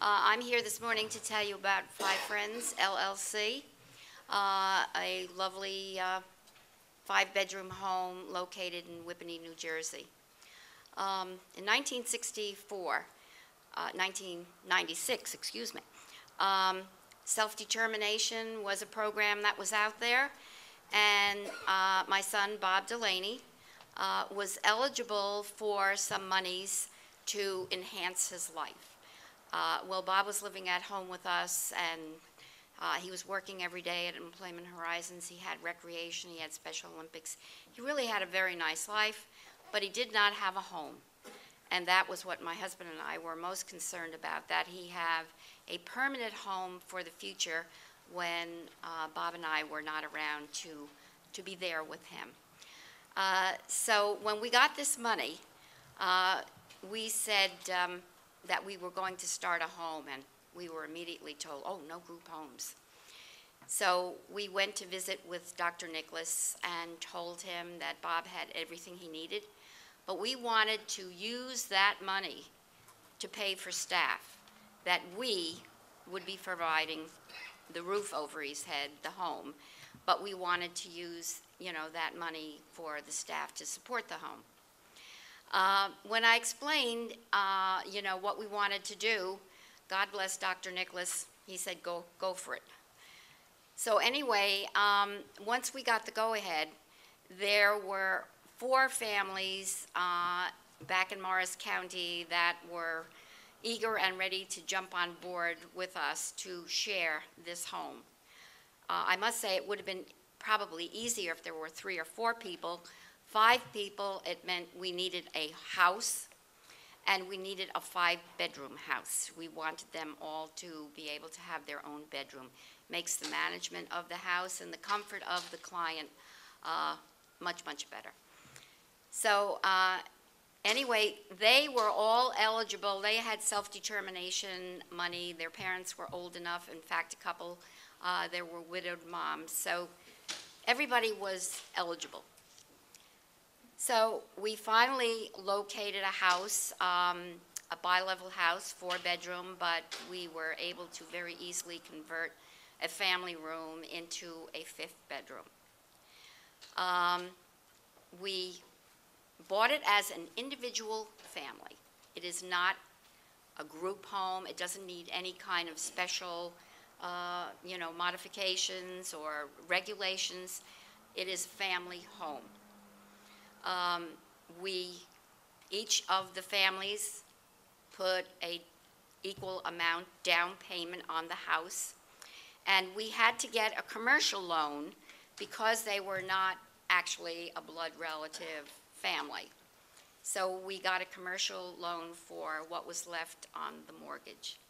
I'm here this morning to tell you about Five Friends, LLC, a lovely five-bedroom home located in Whippany, New Jersey. In 1996, excuse me, self-determination was a program that was out there, and my son, Bob Delaney, was eligible for some monies to enhance his life. Well, Bob was living at home with us, and he was working every day at Employment Horizons. He had recreation, he had Special Olympics. He really had a very nice life, but he did not have a home. And that was what my husband and I were most concerned about, that he have a permanent home for the future when Bob and I were not around to be there with him. So when we got this money, we said that we were going to start a home, and we were immediately told, oh, no group homes. So we went to visit with Dr. Nicholas and told him that Bob had everything he needed, but we wanted to use that money to pay for staff, that we would be providing the roof over his head, the home, but we wanted to use, that money for the staff to support the home. When I explained, what we wanted to do, God bless Dr. Nicholas, he said, go for it. So anyway, once we got the go-ahead, there were 4 families back in Morris County that were eager and ready to jump on board with us to share this home. I must say it would have been probably easier if there were 3 or 4 people. 5 people, it meant we needed a house, and we needed a 5-bedroom house. We wanted them all to be able to have their own bedroom. Makes the management of the house and the comfort of the client much, much better. So anyway, they were all eligible. They had self-determination money. Their parents were old enough. In fact, a couple, there were widowed moms. So everybody was eligible. So we finally located a house, a bi-level house, 4-bedroom, but we were able to very easily convert a family room into a 5th bedroom. We bought it as an individual family. It is not a group home. It doesn't need any kind of special, modifications or regulations. It is a family home. Each of the families put an equal amount down payment on the house, and we had to get a commercial loan because they were not actually a blood relative family. So we got a commercial loan for what was left on the mortgage.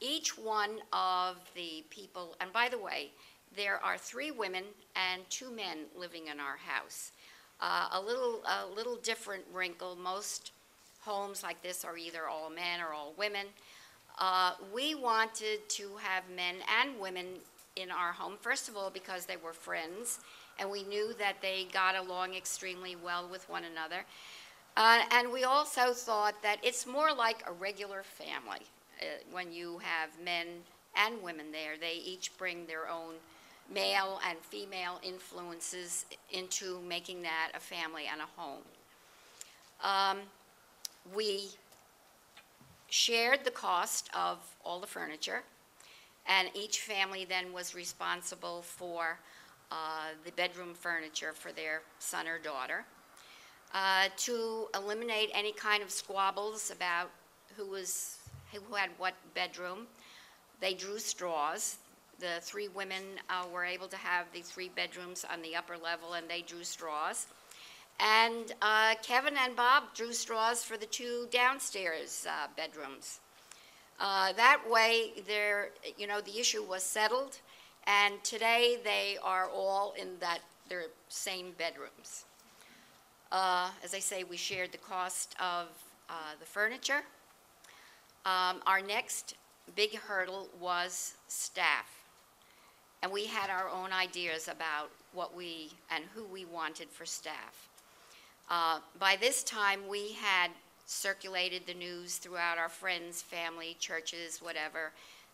Each one of the people, and by the way, there are 3 women and 2 men living in our house. A little different wrinkle. Most homes like this are either all men or all women. We wanted to have men and women in our home, first of all, because they were friends, and we knew that they got along extremely well with one another. And we also thought that it's more like a regular family when you have men and women there. They each bring their own male and female influences into making that a family and a home. We shared the cost of all the furniture, and each family then was responsible for the bedroom furniture for their son or daughter. To eliminate any kind of squabbles about who had what bedroom, they drew straws. The 3 women were able to have the 3 bedrooms on the upper level, and they drew straws. And Kevin and Bob drew straws for the 2 downstairs bedrooms. That way, the issue was settled, and today they are all in their same bedrooms. As I say, we shared the cost of the furniture. Our next big hurdle was staff. And we had our own ideas about what and who we wanted for staff. By this time, we had circulated the news throughout our friends, family, churches, whatever,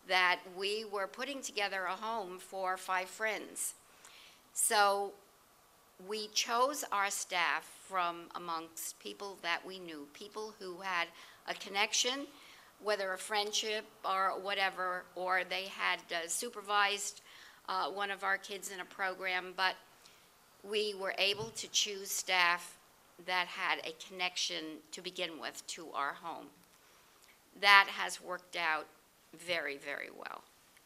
that we were putting together a home for 5 friends. So we chose our staff from amongst people that we knew, people who had a connection, whether a friendship or whatever, or they had supervised one of our kids in a program, but we were able to choose staff that had a connection to begin with to our home. That has worked out very, very well.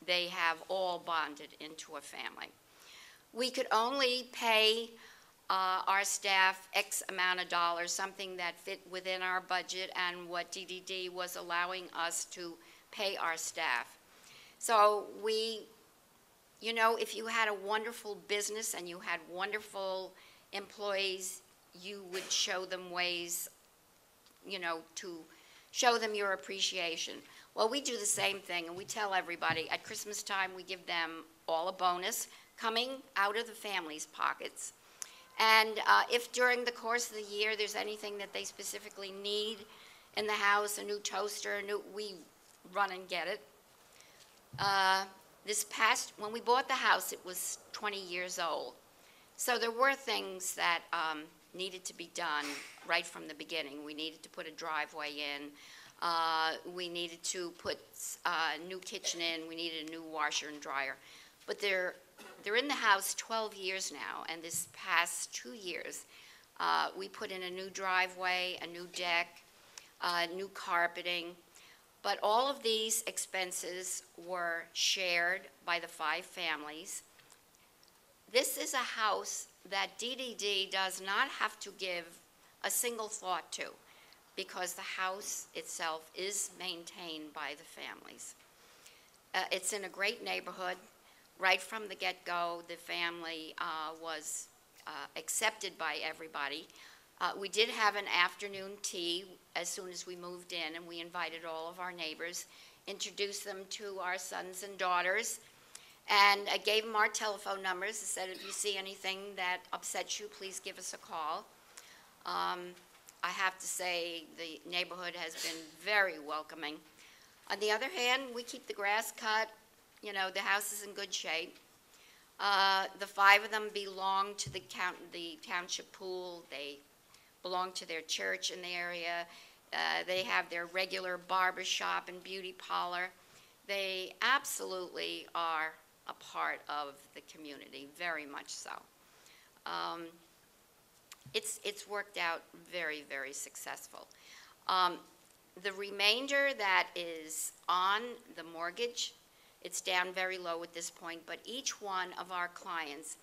They have all bonded into a family. We could only pay our staff X amount of dollars, something that fit within our budget and what DDD was allowing us to pay our staff. So you know, if you had a wonderful business and you had wonderful employees, you would show them ways, you know, to show them your appreciation. Well, we do the same thing, and we tell everybody at Christmas time we give them all a bonus coming out of the family's pockets. And if during the course of the year there's anything that they specifically need in the house, a new toaster, we run and get it. When we bought the house, it was 20 years old. So there were things that needed to be done right from the beginning. We needed to put a driveway in. We needed to put a new kitchen in. We needed a new washer and dryer. But they're in the house 12 years now, and this past 2 years, we put in a new driveway, a new deck, new carpeting. But all of these expenses were shared by the 5 families. This is a house that DDD does not have to give a single thought to, because the house itself is maintained by the families. It's in a great neighborhood. Right from the get-go, the family was accepted by everybody. We did have an afternoon tea as soon as we moved in, and we invited all of our neighbors, introduced them to our sons and daughters, and I gave them our telephone numbers. I said, if you see anything that upsets you, please give us a call. I have to say the neighborhood has been very welcoming. On the other hand, we keep the grass cut. You know, the house is in good shape. The 5 of them belong to the township pool. They belong to their church in the area. They have their regular barber shop and beauty parlor. They absolutely are a part of the community, very much so. It's worked out very, very successful. The remainder that is on the mortgage, it's down very low at this point, but each one of our clients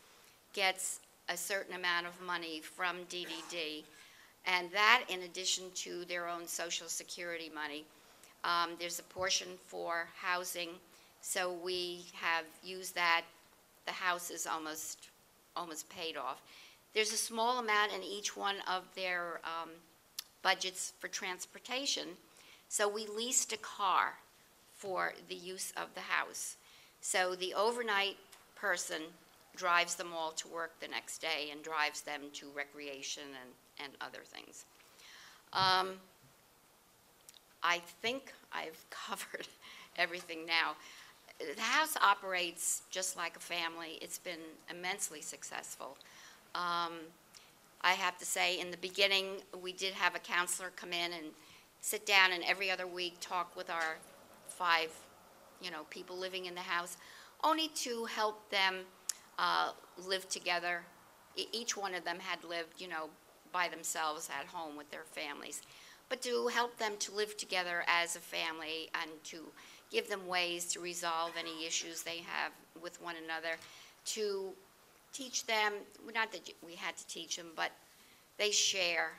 gets a certain amount of money from DDD, and that in addition to their own Social Security money. There's a portion for housing, so we have used that. The house is almost paid off. There's a small amount in each one of their budgets for transportation, so we leased a car for the use of the house. So the overnight person drives them all to work the next day and drives them to recreation and other things. I think I've covered everything now. The house operates just like a family. It's been immensely successful. I have to say, in the beginning, we did have a counselor come in and sit down and every other week talk with our 5, people living in the house, only to help them live together. Each one of them had lived, by themselves at home with their families, but to help them to live together as a family and to give them ways to resolve any issues they have with one another, to teach them, not that we had to teach them, but they share.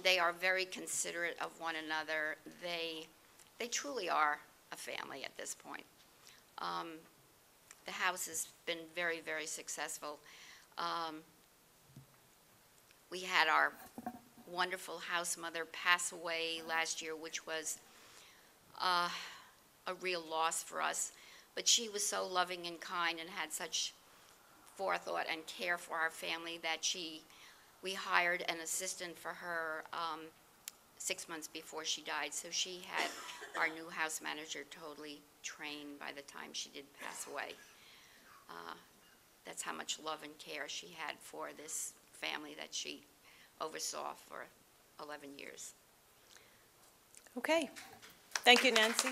They are very considerate of one another. They truly are a family at this point. The house has been very, very successful. We had our wonderful house mother pass away last year, which was a real loss for us. But she was so loving and kind and had such forethought and care for our family that we hired an assistant for her 6 months before she died. So she had our new house manager totally trained by the time she did pass away. That's how much love and care she had for this family that she oversaw for 11 years. Okay. Thank you, Nancy.